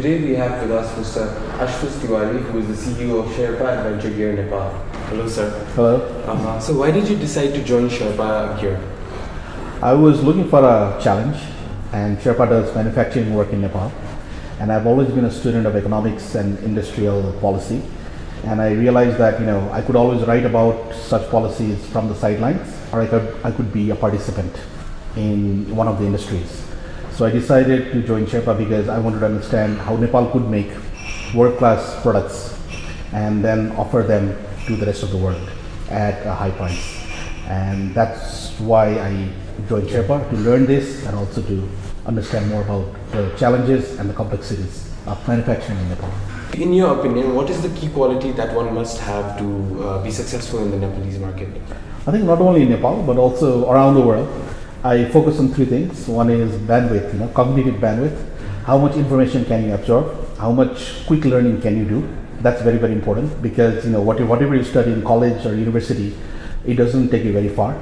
today we have with us Mr. Ashutosh Tiwari, who is the CEO of Sherpa Adventure Gear Nepal. Hello, sir. Hello. So why did you decide to join Sherpa Gear? I was looking for a challenge, and Sherpa does manufacturing work in Nepal. And I've always been a student of economics and industrial policy. And I realized that I could always write about such policies from the sidelines, or I could be a participant in one of the industries. So I decided to join Sherpa because I wanted to understand how Nepal could make world-class products and then offer them to the rest of the world at a high price. And that's why I joined Sherpa, to learn this and also to understand more about the challenges and the complexities of manufacturing in Nepal. In your opinion, what is the key quality that one must have to be successful in the Nepalese market? I think not only in Nepal, but also around the world. I focus on three things. One is bandwidth, cognitive bandwidth. How much information can you absorb? How much quick learning can you do? That's very, very important because whatever you study in college or university, it doesn't take you very far.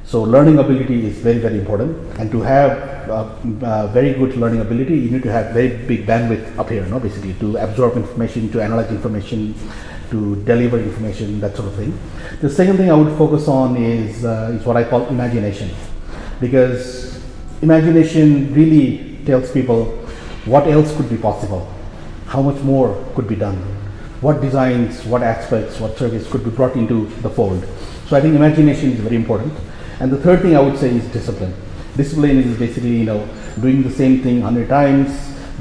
So learning ability is very, very important. And to have very good learning ability, you need to have very big bandwidth up here, basically to absorb information, to analyze information, to deliver information, that sort of thing. The second thing I would focus on is what I call imagination. Because imagination really tells people what else could be possible, how much more could be done, what designs, what aspects, what service could be brought into the fold. So I think imagination is very important. And the third thing I would say is discipline. Discipline is basically doing the same thing 100 times,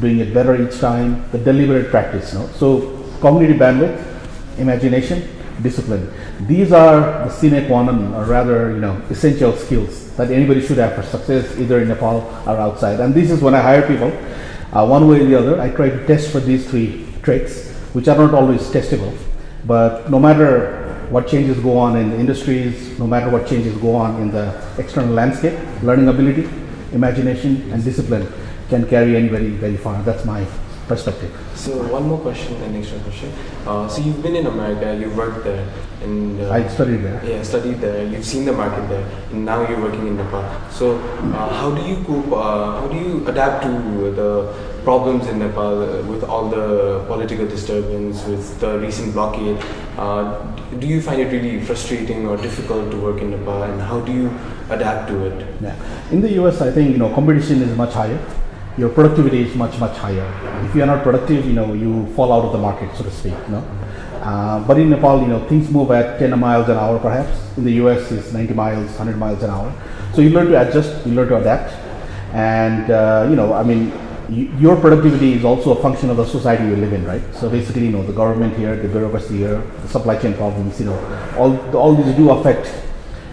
doing it better each time, the deliberate practice. So cognitive bandwidth, imagination, discipline. These are the sine qua non, or rather essential skills that anybody should have for success, either in Nepal or outside. And this is when I hire people, one way or the other, I try to test for these three traits, which are not always testable. But no matter what changes go on in the industries, no matter what changes go on in the external landscape, learning ability, imagination, and discipline can carry anybody very far. That's my perspective. So one more question, an extra question. So you've been in America, you've worked there, and I studied there. Yeah, studied there. You've seen the market there, and now you're working in Nepal. So how do you cope? How do you adapt to the problems in Nepal with all the political disturbance, with the recent blockade? Do you find it really frustrating or difficult to work in Nepal, and how do you adapt to it? Yeah. In the US, I think competition is much higher. Your productivity is much, much higher. If you are not productive, you fall out of the market, so to speak. But in Nepal, things move at 10 miles an hour perhaps. In the US, it's 90 miles, 100 miles an hour. So you learn to adjust, you learn to adapt. And, your productivity is also a function of the society you live in, right? So basically, the government here, the bureaucracy here, the supply chain problems, all these do affect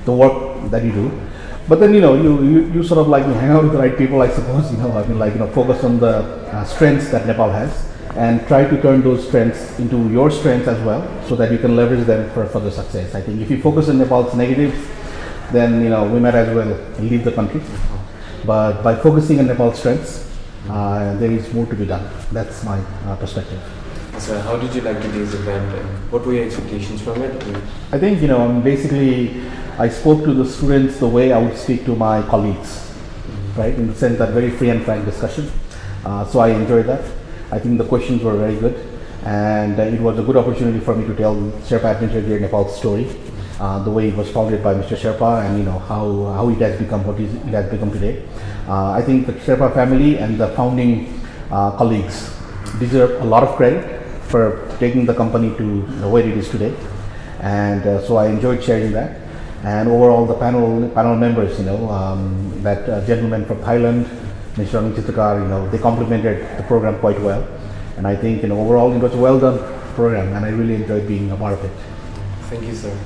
the work that you do. But then, you sort of hang out with the right people, I suppose, focus on the strengths that Nepal has and try to turn those strengths into your strengths as well so that you can leverage them for further success. I think if you focus on Nepal's negatives, then, we might as well leave the country. But by focusing on Nepal's strengths, there is more to be done. That's my perspective. So how did you like today's event, and what were your expectations from it? I think, basically, I spoke to the students the way I would speak to my colleagues, right? In the sense that very free and frank discussion. So I enjoyed that. I think the questions were very good, and it was a good opportunity for me to tell Sherpa Adventure Gear Nepal's story, the way it was founded by Mr. Sherpa, and how it has become what it has become today. I think the Sherpa family and the founding colleagues deserve a lot of credit for taking the company to where it is today, and so I enjoyed sharing that. And overall, the panel members, that gentleman from Thailand, Mr. Chitakar, they complemented the program quite well. And I think, overall, it was a well done program, and I really enjoyed being a part of it. Thank you, sir.